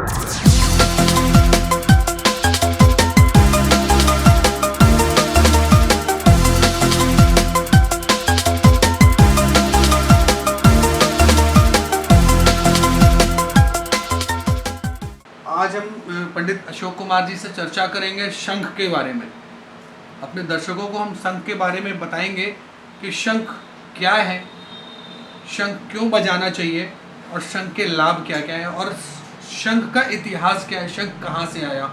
आज हम पंडित अशोक कुमार जी से चर्चा करेंगे शंख के बारे में। अपने दर्शकों को हम शंख के बारे में बताएंगे कि शंख क्या है, शंख क्यों बजाना चाहिए और शंख के लाभ क्या क्या है और शंख का इतिहास क्या है, शंख कहाँ से आया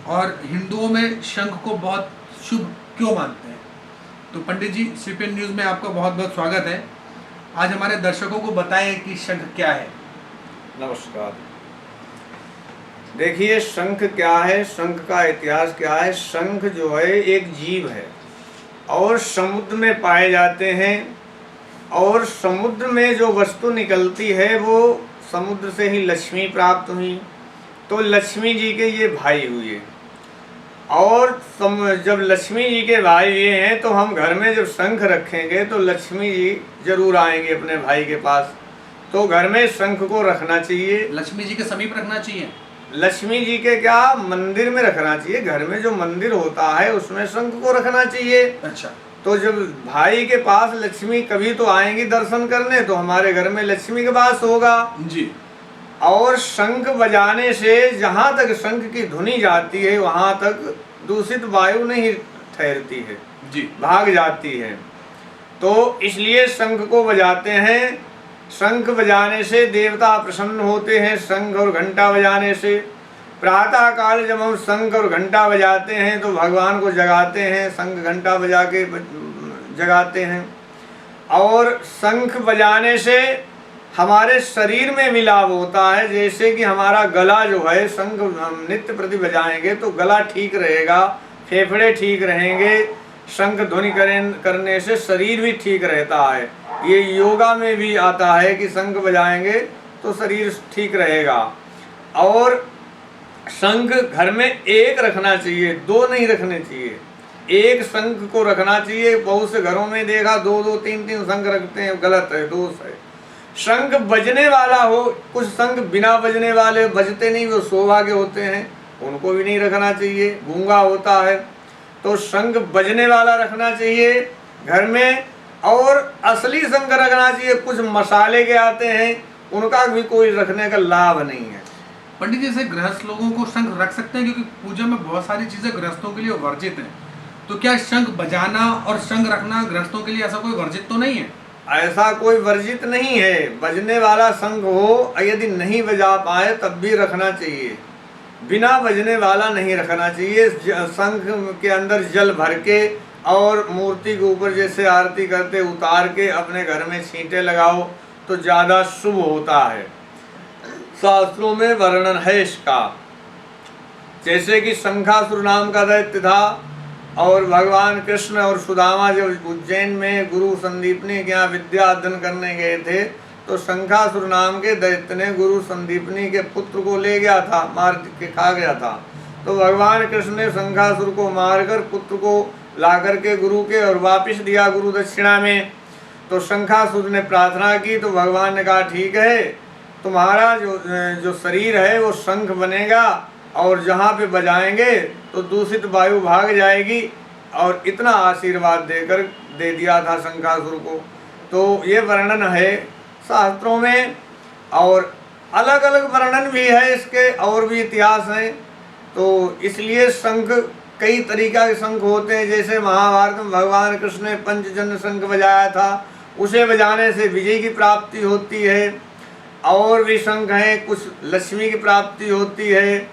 और हिंदुओं में शंख को बहुत शुभ क्यों मानते हैं। तो पंडित जी, सीपीएन न्यूज़ में आपका बहुत बहुत स्वागत है। आज हमारे दर्शकों को बताएं कि शंख क्या है। नमस्कार। देखिए, शंख क्या है, शंख का इतिहास क्या है। शंख जो है एक जीव है और समुद्र में पाए जाते हैं, और समुद्र में जो वस्तु निकलती है वो समुद्र से ही लक्ष्मी प्राप्त हुई, तो लक्ष्मी जी के ये भाई हुए। और जब लक्ष्मी जी के भाई हुए हैं तो हम घर में जब शंख रखेंगे तो लक्ष्मी जी जरूर आएंगे अपने भाई के पास, तो घर में शंख को रखना चाहिए। लक्ष्मी जी के समीप रखना चाहिए। लक्ष्मी जी के क्या, मंदिर में रखना चाहिए। घर में जो मंदिर होता है उसमें शंख को रखना चाहिए। अच्छा, तो जब भाई के पास लक्ष्मी कभी तो आएंगी दर्शन करने, तो हमारे घर में लक्ष्मी का वास होगा जी। और शंख बजाने से जहाँ तक शंख की धुनी जाती है वहाँ तक दूषित वायु नहीं ठहरती है जी, भाग जाती है। तो इसलिए शंख को बजाते हैं। शंख बजाने से देवता प्रसन्न होते हैं। शंख और घंटा बजाने से प्रातः काल जब हम शंख और घंटा बजाते हैं तो भगवान को जगाते हैं, शंख घंटा बजा के जगाते हैं। और शंख बजाने से हमारे शरीर में भी लाभ होता है, जैसे कि हमारा गला जो है, शंख हम नित्य प्रति बजाएंगे तो गला ठीक रहेगा, फेफड़े ठीक रहेंगे। शंख ध्वनि करने से शरीर भी ठीक रहता है। ये योगा में भी आता है कि शंख बजाएंगे तो शरीर ठीक रहेगा। और शंख घर में एक रखना चाहिए, दो नहीं रखने चाहिए। एक शंख को रखना चाहिए। बहुत से घरों में देखा दो दो तीन तीन शंख रखते हैं, गलत है, दोष है। शंख बजने वाला हो, कुछ शंख बिना बजने वाले बजते नहीं, वो शोभा के होते हैं, उनको भी नहीं रखना चाहिए, गूंगा होता है। तो शंख बजने वाला रखना चाहिए घर में, और असली शंख रखना चाहिए। कुछ मसाले के आते हैं, उनका भी कोई रखने का लाभ नहीं है। पंडित जी, जैसे गृहस्थ लोगों को शंख रख सकते हैं क्योंकि पूजा में बहुत सारी चीजें गृहस्थों के लिए वर्जित हैं, तो क्या शंख बजाना और शंख रखना गृहस्थों के लिए ऐसा कोई वर्जित तो नहीं है? ऐसा कोई वर्जित नहीं है। बजने वाला शंख हो, यदि नहीं बजा पाए तब भी रखना चाहिए। बिना बजने वाला नहीं रखना चाहिए। शंख के अंदर जल भर के और मूर्ति के ऊपर जैसे आरती करते उतार के अपने घर में छींटे लगाओ तो ज़्यादा शुभ होता है। शास्त्रों में वर्णन है इसका। जैसे कि शंखासुर नाम का दैत्य था और भगवान कृष्ण और सुदामा जब उज्जैन में गुरु संदीपनी के यहाँ विद्या अध्ययन करने गए थे तो शंखासुर नाम के दैत्य ने गुरु संदीपनी के पुत्र को ले गया था, मार के खा गया था। तो भगवान कृष्ण ने शंखासुर को मारकर पुत्र को ला करके गुरु के और वापस दिया गुरु दक्षिणा में। तो शंखासुर ने प्रार्थना की तो भगवान ने कहा, ठीक है, तुम्हारा जो शरीर है वो शंख बनेगा और जहाँ पे बजाएंगे तो दूषित वायु भाग जाएगी। और इतना आशीर्वाद देकर दे दिया था शंखासुर को। तो ये वर्णन है शास्त्रों में, और अलग अलग वर्णन भी है इसके, और भी इतिहास हैं। तो इसलिए शंख कई तरीका के शंख होते हैं। जैसे महाभारत में भगवान कृष्ण ने पंचजन्य शंख बजाया था, उसे बजाने से विजय की प्राप्ति होती है। और भी शंख हैं, कुछ लक्ष्मी की प्राप्ति होती है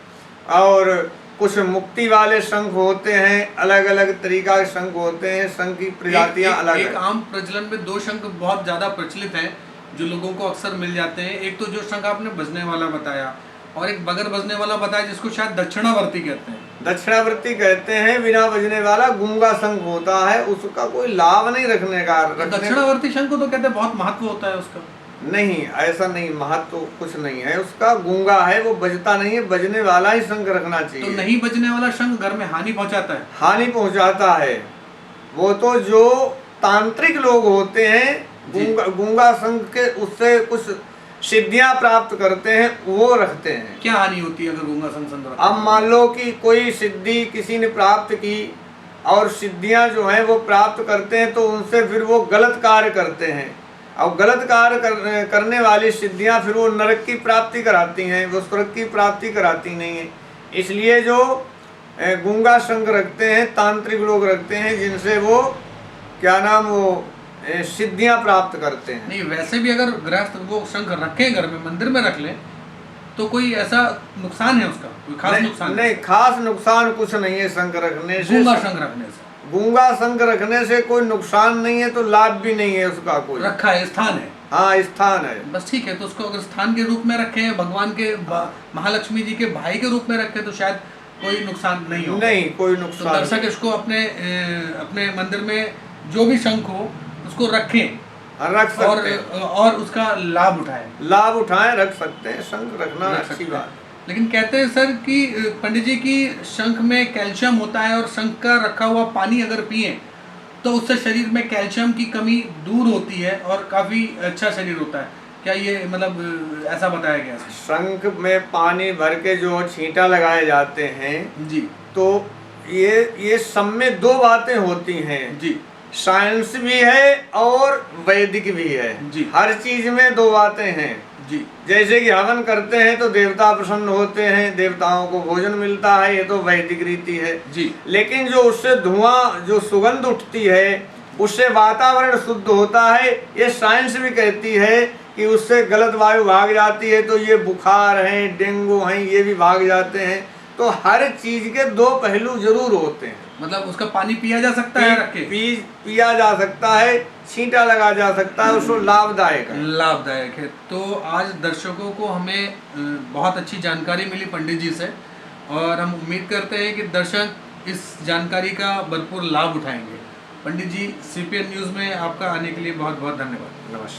और कुछ मुक्ति वाले शंख होते हैं। अलग अलग तरीका के शंख होते हैं। शंख की प्रजातियां अलग हैं। एक आम प्रचलन में दो शंख बहुत ज़्यादा प्रचलित हैं जो लोगों को अक्सर मिल जाते हैं। एक तो जो शंख आपने बजने वाला बताया और एक बगैर बजने वाला बताया जिसको शायद दक्षिणावर्ती कहते हैं। दक्षिणावर्ती कहते हैं, बिना बजने वाला गूंगा शंख होता है, उसका कोई लाभ नहीं रखने का। दक्षिणावर्ती शंख को तो कहते हैं बहुत महत्व होता है उसका। नहीं, ऐसा नहीं, महत्व तो कुछ नहीं है उसका। गूंगा है, वो बजता नहीं है, बजने वाला ही शंख रखना चाहिए। तो नहीं बजने वाला शंख घर में हानि पहुंचाता है? हानि पहुंचाता है। वो तो जो तांत्रिक लोग होते हैं, गूंगा शंख के उससे कुछ सिद्धियां प्राप्त करते हैं वो रखते हैं। क्या हानि होती है अगर गूंगा शंख संत रखते अब मान लो कि कोई सिद्धि किसी ने प्राप्त की और सिद्धियां जो हैं वो प्राप्त करते हैं तो उनसे फिर वो गलत कार्य करते हैं, और गलत कार्य करने वाली सिद्धियां फिर वो नरक की प्राप्ति कराती हैं, वो स्वर्ग की प्राप्ति कराती नहीं है। इसलिए जो गूंगा शंख रखते हैं तांत्रिक लोग रखते हैं, जिनसे वो क्या नाम वो सिद्धियां प्राप्त करते हैं। नहीं, वैसे भी अगर गृहस्थ वो शंख रखें घर में, मंदिर में रख लें, तो कोई ऐसा नुकसान है उसका, कोई खास नुकसान नहीं, खास नुकसान कुछ नहीं है शंख रखने से। गूंगा शंख रखने से, गूंगा शंख रखने से कोई नुकसान नहीं है, तो लाभ भी नहीं है उसका कोई। रखा है, स्थान है, हाँ स्थान है, बस ठीक है। तो उसको अगर स्थान के रूप में रखें, भगवान के महालक्ष्मी जी के भाई के रूप में रखें, तो शायद कोई नुकसान नहीं हो। नहीं कोई तो नुकसान। दर्शक इसको अपने मंदिर में जो भी शंख हो उसको रखें, रख सकते हैं और उसका लाभ उठाएं। लाभ उठाएं, रख सकते हैं, शंख रखना अच्छी बात। लेकिन कहते हैं सर कि पंडित जी की शंख में कैल्शियम होता है, और शंख का रखा हुआ पानी अगर पिए तो उससे शरीर में कैल्शियम की कमी दूर होती है और काफ़ी अच्छा शरीर होता है। क्या ये मतलब ऐसा बताया गया है? शंख में पानी भर के जो छींटा लगाए जाते हैं जी, तो ये सब में दो बातें होती हैं जी, साइंस भी है और वैदिक भी है जी। हर चीज में दो बातें हैं जी। जैसे कि हवन करते हैं तो देवता प्रसन्न होते हैं, देवताओं को भोजन मिलता है, ये तो वैदिक रीति है जी। लेकिन जो उससे धुआं जो सुगंध उठती है उससे वातावरण शुद्ध होता है, ये साइंस भी कहती है कि उससे गलत वायु भाग जाती है, तो ये बुखार है, डेंगू हैं, ये भी भाग जाते हैं। तो हर चीज के दो पहलू जरूर होते हैं। मतलब उसका पानी पिया जा सकता है रख के? पिया जा सकता है, छींटा लगा जा सकता है, उसको लाभदायक है। लाभदायक है। तो आज दर्शकों को हमें बहुत अच्छी जानकारी मिली पंडित जी से, और हम उम्मीद करते हैं कि दर्शक इस जानकारी का भरपूर लाभ उठाएंगे। पंडित जी, CPN न्यूज़ में आपका आने के लिए बहुत बहुत धन्यवाद। नमस्कार।